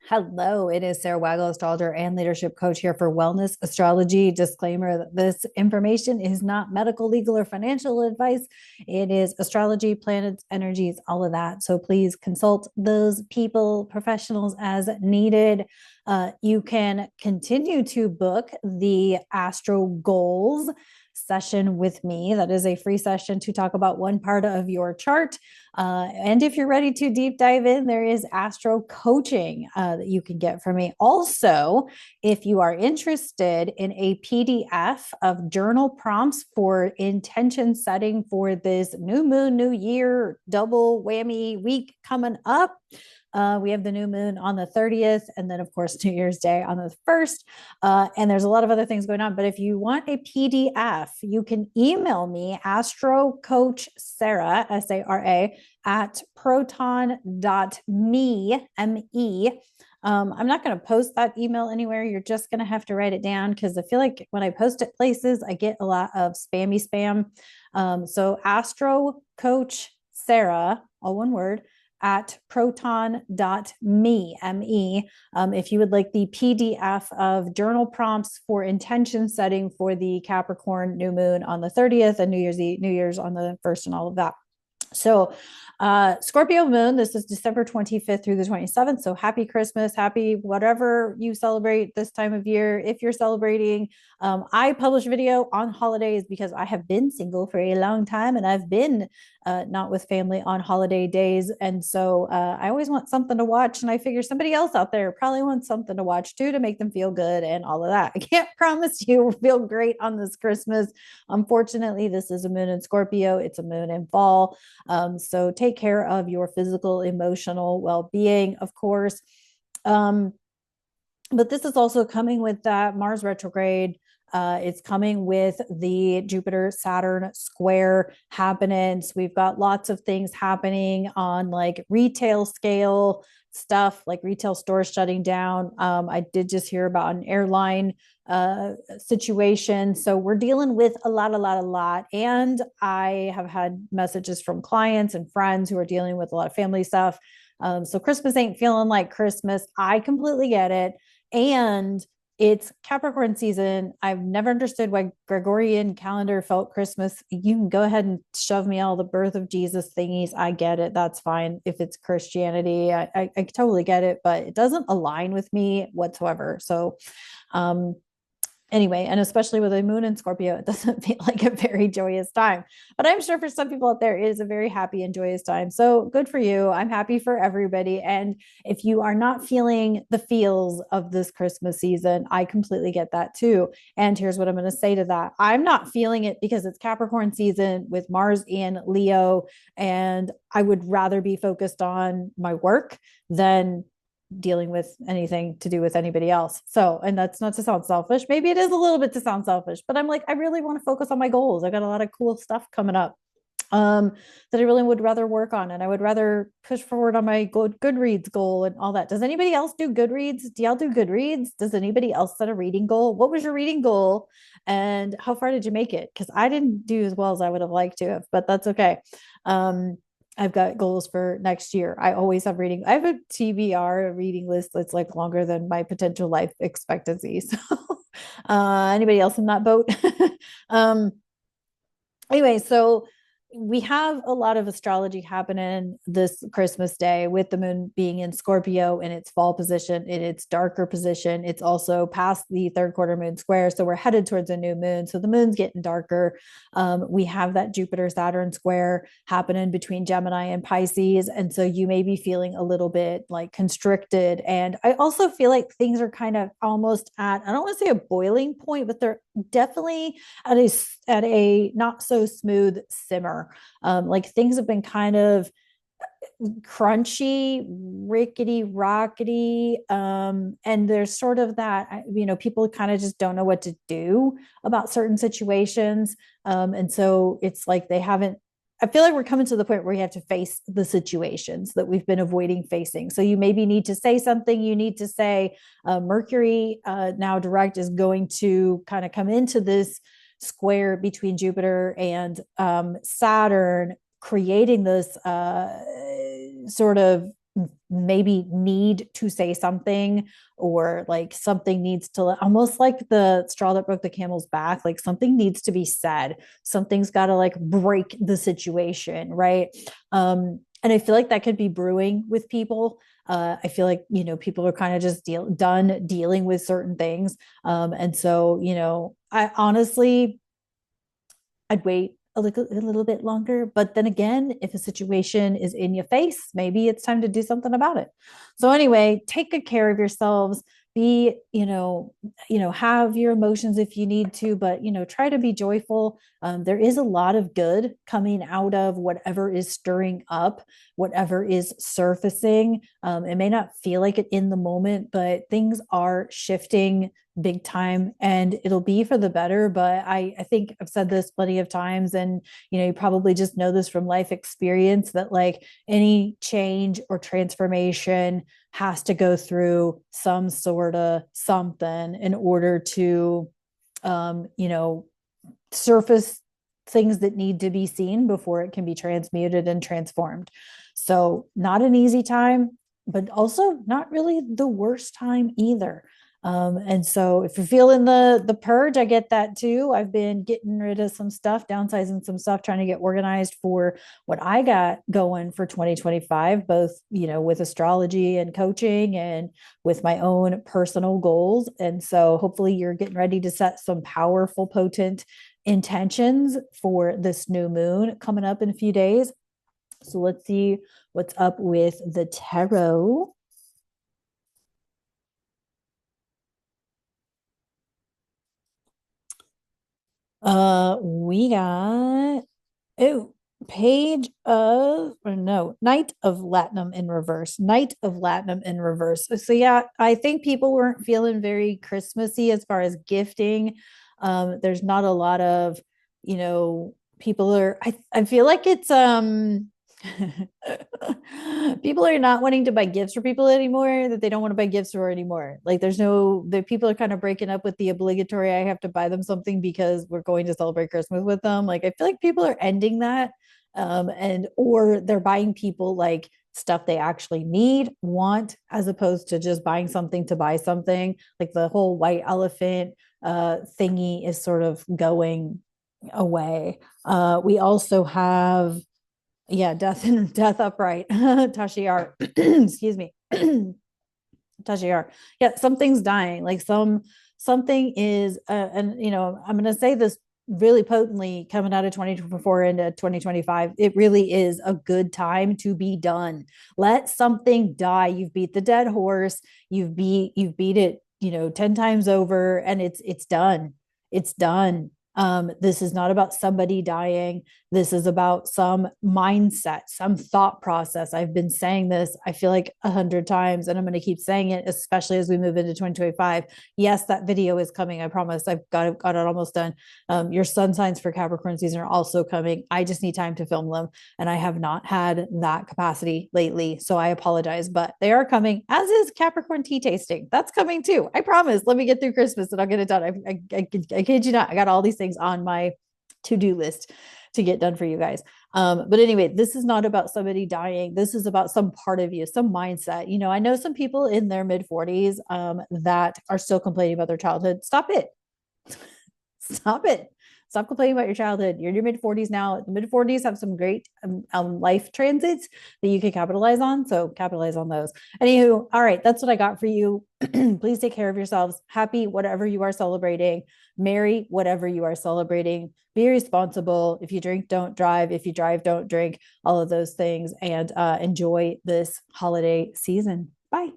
Hello, it is Sarah Waggle, astrologer and leadership coach here for Wellness Astrology. Disclaimer that this information is not medical, legal, or financial advice. It is astrology, planets, energies, all of that. So please consult those people, professionals as needed. You can continue to book the AstroGoals session with me. That is a free session to talk about one part of your chart. And if you're ready to deep dive in, there is astro coaching that you can get from me. Also, if you are interested in a PDF of journal prompts for intention setting for this new moon, new year, double whammy week coming up, we have the new moon on the 30th, and then, of course, New Year's Day on the 1st. And there's a lot of other things going on. But if you want a PDF, you can email me, Astro Coach Sarah, Sara, at proton.me, M-E. I'm not going to post that email anywhere. You're just going to have to write it down because I feel like when I post it places, I get a lot of spammy spam. So Astro Coach Sarah, all one word, at proton.me, M-E. If you would like the PDF of journal prompts for intention setting for the Capricorn new moon on the 30th and New Year's on the 1st and all of that. So Scorpio moon, this is December 25th through the 27th. So happy Christmas, happy whatever you celebrate this time of year. If you're celebrating, I publish video on holidays because I have been single for a long time and I've been not with family on holiday days. And so I always want something to watch. And I figure somebody else out there probably wants something to watch too, to make them feel good and all of that. I can't promise you will feel great on this Christmas. Unfortunately, this is a moon in Scorpio. It's a moon in fall. So take care of your physical, emotional well-being, of course. But this is also coming with that Mars retrograde. It's coming with the Jupiter Saturn square happening. So we've got lots of things happening on like retail scale stuff, like retail stores shutting down. I did just hear about an airline situation. So we're dealing with a lot. And I have had messages from clients and friends who are dealing with a lot of family stuff. So Christmas ain't feeling like Christmas. I completely get it. And it's Capricorn season. I've never understood why Gregorian calendar felt Christmas. You can go ahead and shove me all the birth of Jesus thingies. I get it. That's fine. If it's Christianity, I totally get it, but it doesn't align with me whatsoever. So, anyway, and especially with a moon in Scorpio, it doesn't feel like a very joyous time. But I'm sure for some people out there, it is a very happy and joyous time. So good for you. I'm happy for everybody. And if you are not feeling the feels of this Christmas season, I completely get that too. And here's what I'm going to say to that. I'm not feeling it because it's Capricorn season with Mars in Leo, and I would rather be focused on my work than dealing with anything to do with anybody else. So, and that's not to sound selfish. Maybe it is a little bit to sound selfish, but I'm like, I really want to focus on my goals. I got a lot of cool stuff coming up that I really would rather work on. And I would rather push forward on my Goodreads goal and all that. Does anybody else do Goodreads? Do y'all do Goodreads? Does anybody else set a reading goal? What was your reading goal? And how far did you make it? Because I didn't do as well as I would have liked to have, but that's okay. I've got goals for next year. I always have reading. I have a TBR, a reading list that's like longer than my potential life expectancy. So, anybody else in that boat? um, anyway, so we have a lot of astrology happening this Christmas day with the moon being in Scorpio in its fall position, in its darker position. It's also past the third quarter moon square. So we're headed towards a new moon. So the moon's getting darker. We have that Jupiter Saturn square happening between Gemini and Pisces. And so you may be feeling a little bit like constricted. And I also feel like things are kind of almost at, I don't want to say a boiling point, but they're definitely at a not so smooth simmer. Like things have been kind of crunchy, rickety, rockety. And there's sort of that, people kind of just don't know what to do about certain situations. And so it's like I feel like we're coming to the point where we have to face the situations that we've been avoiding facing. So you maybe need to say something. You need to say Mercury now direct is going to kind of come into this square between Jupiter and Saturn, creating this sort of maybe need to say something, or like something needs to, almost like the straw that broke the camel's back, like something needs to be said, something's got to like break the situation, right? And I feel like that could be brewing with people. I feel like, people are kind of just done dealing with certain things. And so, I honestly, I'd wait a little bit longer. But then again, if a situation is in your face, maybe it's time to do something about it. So anyway, take good care of yourselves. Be, have your emotions if you need to, but try to be joyful. There is a lot of good coming out of whatever is stirring up, whatever is surfacing. It may not feel like it in the moment, but things are shifting big time, and it'll be for the better. But I think I've said this plenty of times, and you probably just know this from life experience, that like any change or transformation has to go through some sort of something in order to surface things that need to be seen before it can be transmuted and transformed. So not an easy time, but also not really the worst time either. And so if you're feeling the purge, I get that too. I've been getting rid of some stuff, downsizing some stuff, trying to get organized for what I got going for 2025, both, with astrology and coaching, and with my own personal goals. And so hopefully you're getting ready to set some powerful, potent intentions for this new moon coming up in a few days. So let's see what's up with the tarot. We got, oh, page of, or no, Knight of Latinum in reverse. Knight of Latinum in reverse. So yeah, I think people weren't feeling very Christmassy as far as gifting. There's not a lot of, people are, I feel like it's people are not wanting to buy gifts for people anymore that they don't want to buy gifts for anymore. Like the people are kind of breaking up with the obligatory, I have to buy them something because we're going to celebrate Christmas with them. Like I feel like people are ending that. And or they're buying people like stuff they actually need, want, as opposed to just buying something to buy something. Like the whole white elephant thingy is sort of going away. We also have, yeah, death and death upright. Tashiar. Excuse me. Tashiar. Yeah, something's dying. Like something is and I'm gonna say this really potently coming out of 2024 into 2025. It really is a good time to be done. Let something die. You've beat the dead horse. You've beat it, 10 times over, and it's done. It's done. This is not about somebody dying. This is about some mindset, some thought process. I've been saying this, I feel like 100 times, and I'm going to keep saying it, especially as we move into 2025. Yes, that video is coming. I promise. I've got it almost done. Your sun signs for Capricorn season are also coming. I just need time to film them, and I have not had that capacity lately. So I apologize, but they are coming, as is Capricorn tea tasting. That's coming too. I promise. Let me get through Christmas and I'll get it done. I kid you not. I got all these things on my to-do list to get done for you guys. But anyway, this is not about somebody dying. This is about some part of you, some mindset. I know some people in their mid 40s that are still complaining about their childhood. Stop it. Stop it. Stop complaining about your childhood. You're in your mid 40s now. The mid 40s have some great life transits that you can capitalize on. So capitalize on those. Anywho, all right, that's what I got for you. Please take care of yourselves. Happy whatever you are celebrating. Merry whatever you are celebrating. Be responsible. If you drink, don't drive. If you drive, don't drink. All of those things. And enjoy this holiday season. Bye.